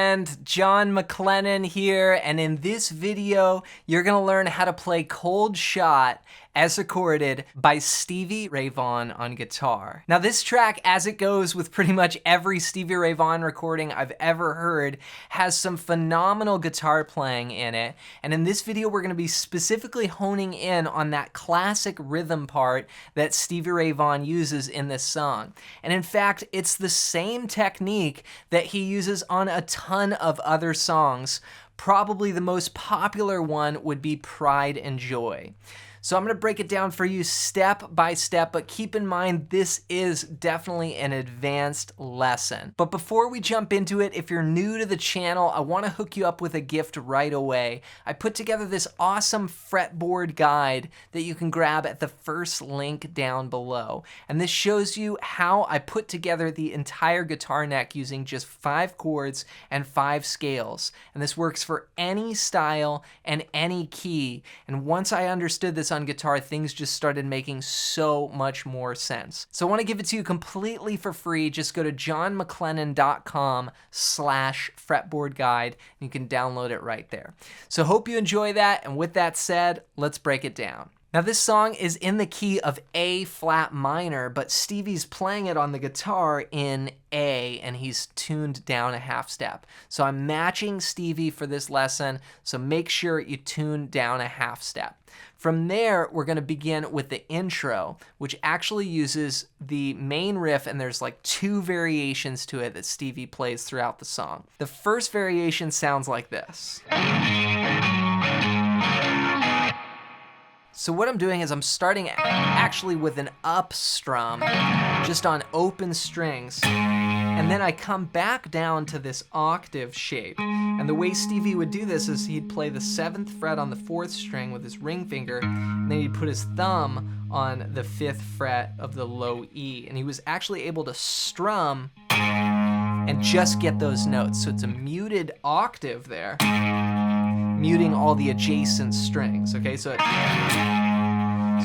friend, John McLennan here, and in this video, you're gonna learn how to play Cold Shot as recorded by Stevie Ray Vaughan on guitar. Now this track, as it goes with pretty much every Stevie Ray Vaughan recording I've ever heard, has some phenomenal guitar playing in it, and in this video we're gonna be specifically honing in on that classic rhythm part that Stevie Ray Vaughan uses in this song. And in fact, it's the same technique that he uses on a ton of other songs. Probably the most popular one would be Pride and Joy. So I'm gonna break it down for you step by step, but keep in mind this is definitely an advanced lesson. But before we jump into it, if you're new to the channel, I wanna hook you up with a gift right away. I put together this awesome fretboard guide that you can grab at the first link down below. And this shows you how I put together the entire guitar neck using just 5 chords and 5 scales. And this works for any style and any key. And once I understood this on guitar, things just started making so much more sense. So I want to give it to you completely for free. Just go to johnmclennan.com/fretboard guide and you can download it right there. So hope you enjoy that, and with that said, let's break it down. Now this song is in the key of A flat minor, but Stevie's playing it on the guitar in A, and he's tuned down a half step. So I'm matching Stevie for this lesson, so make sure you tune down a half step. From there, we're gonna begin with the intro, which actually uses the main riff, and there's like 2 variations to it that Stevie plays throughout the song. The first variation sounds like this. So what I'm doing is I'm starting actually with an up strum, just on open strings, and then I come back down to this octave shape. And the way Stevie would do this is he'd play the 7th fret on the 4th string with his ring finger, and then he'd put his thumb on the 5th fret of the low E, and he was actually able to strum and just get those notes. So it's a muted octave there, muting all the adjacent strings, okay? So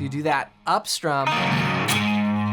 you do that up strum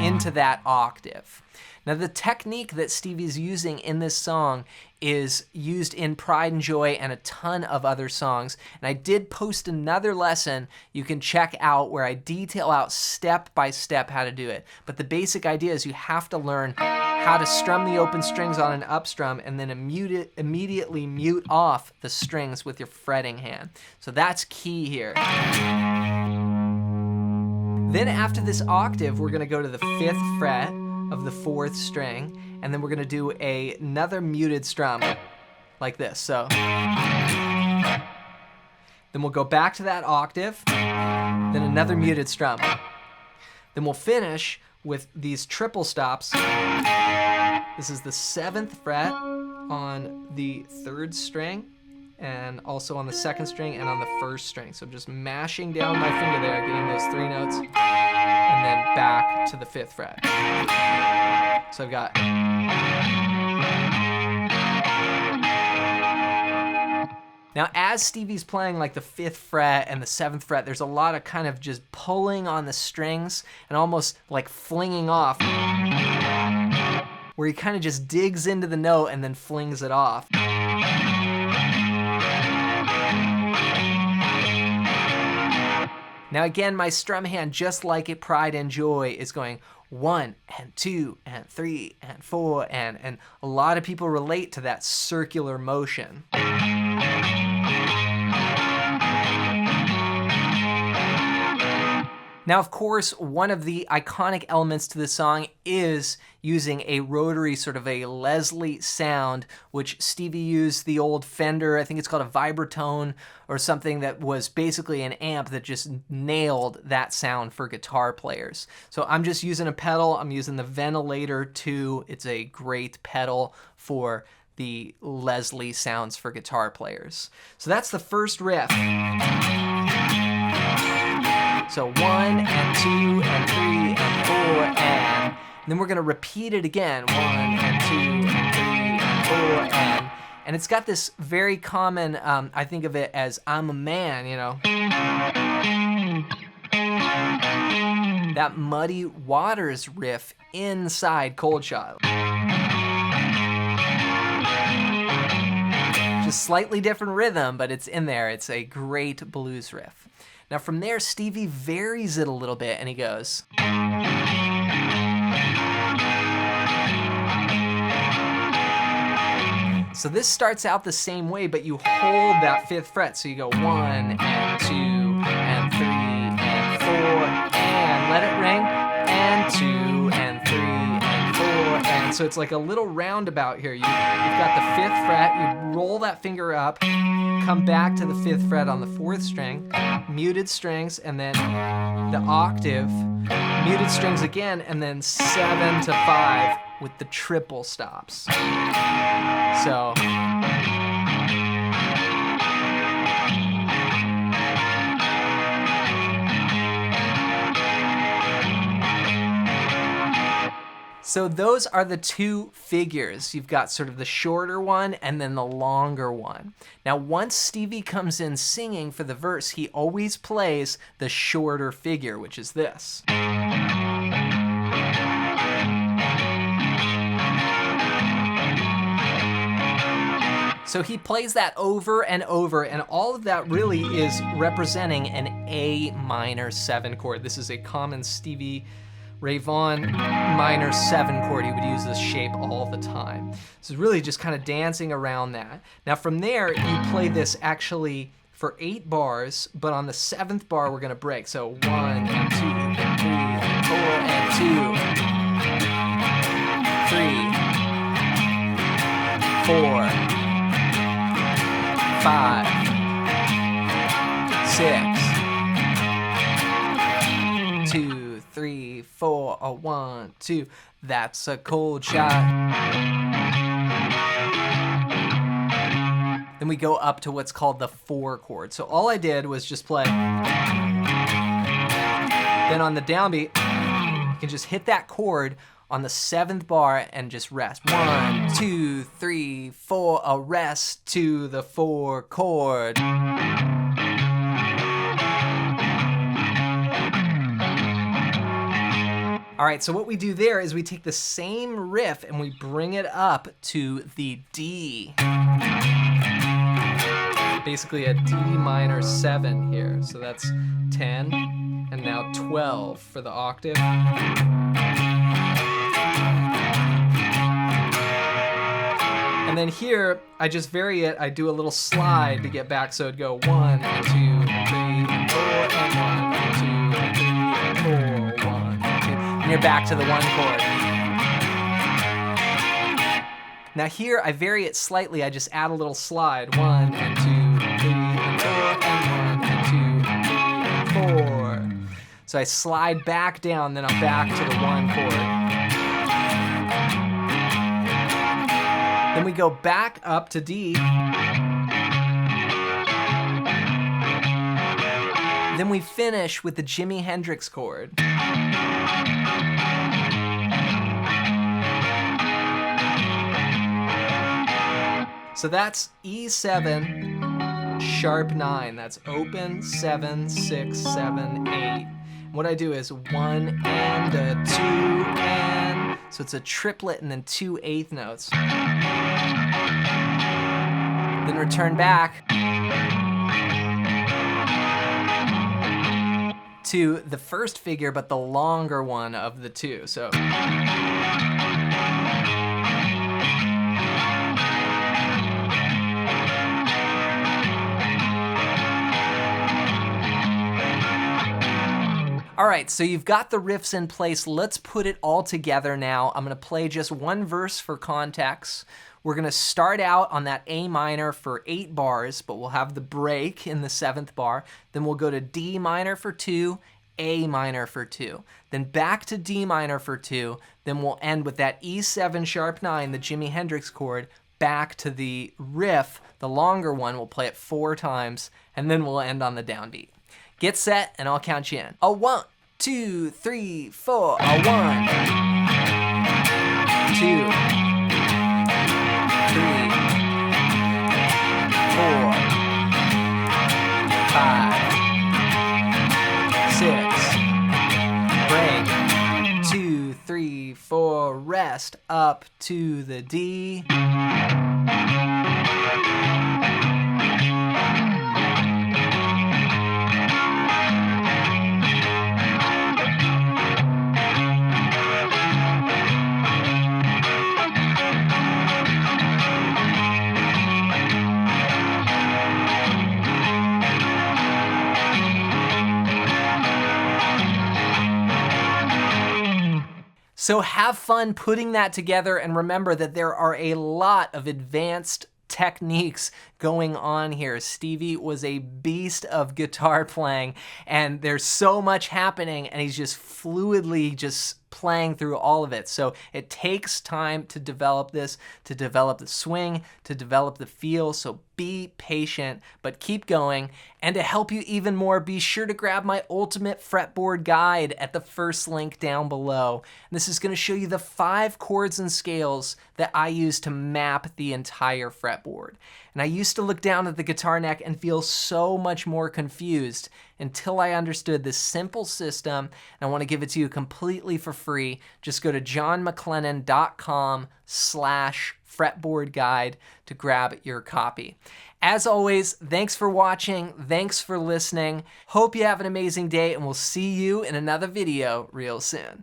into that octave. Now the technique that Stevie's using in this song is used in Pride and Joy and a ton of other songs. And I did post another lesson you can check out where I detail out step by step how to do it. But the basic idea is you have to learn how to strum the open strings on an up strum and then immediately mute off the strings with your fretting hand. So that's key here. Then after this octave, we're gonna go to the 5th fret of the 4th string, and then we're gonna do another muted strum like this. So then we'll go back to that octave, then another muted strum. Then we'll finish with these triple stops. This is the 7th fret on the 3rd string, and also on the 2nd string and on the 1st string. So I'm just mashing down my finger there, getting those 3 notes, and then back to the 5th fret. So I've got. Now as Stevie's playing like the 5th fret and the 7th fret, there's a lot of kind of just pulling on the strings and almost like flinging off, where he kind of just digs into the note and then flings it off. Now again, my strum hand, just like at Pride and Joy, is going 1 and 2 and 3 and 4, and a lot of people relate to that circular motion. Now, of course, one of the iconic elements to the song is using a rotary, sort of a Leslie sound, which Stevie used the old Fender, I think it's called a vibratone or something, that was basically an amp that just nailed that sound for guitar players. So I'm just using a pedal. I'm using the Ventilator 2. It's a great pedal for the Leslie sounds for guitar players. So that's the first riff. So 1 and 2 and 3 and 4 and then we're gonna repeat it again. 1 and 2 and 3 and 4 and it's got this very common, I think of it as I'm a man, you know. That Muddy Waters riff inside Cold Shot. Just slightly different rhythm, but it's in there. It's a great blues riff. Now from there, Stevie varies it a little bit and he goes. So this starts out the same way, but you hold that 5th fret. So you go 1 and 2 and 3 and 4 and let it ring, and 2 and 3 and 4 and so it's like a little roundabout here. You've got the 5th fret, you roll that finger up, come back to the 5th fret on the 4th string, muted strings, and then the octave, muted strings again, and then 7 to 5 with the triple stops. So. So those are the 2 figures. You've got sort of the shorter one and then the longer one. Now once Stevie comes in singing for the verse, he always plays the shorter figure, which is this. So he plays that over and over, and all of that really is representing an A minor 7 chord. This is a common Stevie Ray Vaughan minor 7 chord. He would use this shape all the time. So it's really just kind of dancing around that. Now from there, you play this actually for 8 bars, but on the 7th bar, we're gonna break. So 1 and 2 and 3 and 4 and 2, 3, 4, 5, 6, 2, 3, 4, 1, 2. That's a cold shot. Then we go up to what's called the 4 chord. So all I did was just play. Then on the downbeat, you can just hit that chord on the 7th bar and just rest. 1, 2, 3, 4, a rest to the 4 chord. All right, so what we do there is we take the same riff and we bring it up to the D. Basically a D minor 7 here. So that's 10 and now 12 for the octave. And then here, I just vary it. I do a little slide to get back, so it'd go 1 and 2 and 3 and 4 and 1 and 2 and 3 and 4, 1 and 2. And you're back to the 1 chord. Now here, I vary it slightly. I just add a little slide. 1 and 2 and 3 and 4 and 1 and 2 and 3 and 4. So I slide back down, then I'm back to the 1 chord. Then we go back up to D. Then we finish with the Jimi Hendrix chord. So that's E7, sharp 9. That's open, 7, 6, 7, 8. What I do is 1 and a 2 and, so it's a triplet and then 2 8th notes. Then return back to the first figure, but the longer one of the 2. So. All right, so you've got the riffs in place. Let's put it all together now. I'm gonna play just one verse for context. We're gonna start out on that A minor for 8 bars, but we'll have the break in the 7th bar. Then we'll go to D minor for 2, A minor for 2. Then back to D minor for 2. Then we'll end with that E7 sharp 9, the Jimi Hendrix chord, back to the riff, the longer one. We'll play it 4 times, and then we'll end on the downbeat. Get set, and I'll count you in. A 1, 2, 3, 4. A 1, 2, 3, 4, 5, 6. Break. 2, 3, 4. Rest up to the D. So have fun putting that together, and remember that there are a lot of advanced techniques going on here. Stevie was a beast of guitar playing, and there's so much happening, and he's just fluidly just playing through all of it. So it takes time to develop this, to develop the swing, to develop the feel. So be patient, but keep going. And to help you even more, be sure to grab my ultimate fretboard guide at the first link down below. This is going to show you the 5 chords and scales that I use to map the entire fretboard. And I used to look down at the guitar neck and feel so much more confused until I understood this simple system. And I want to give it to you completely for free. Just go to johnmclennan.com/fretboard guide to grab your copy. As always, thanks for watching. Thanks for listening. Hope you have an amazing day, and we'll see you in another video real soon.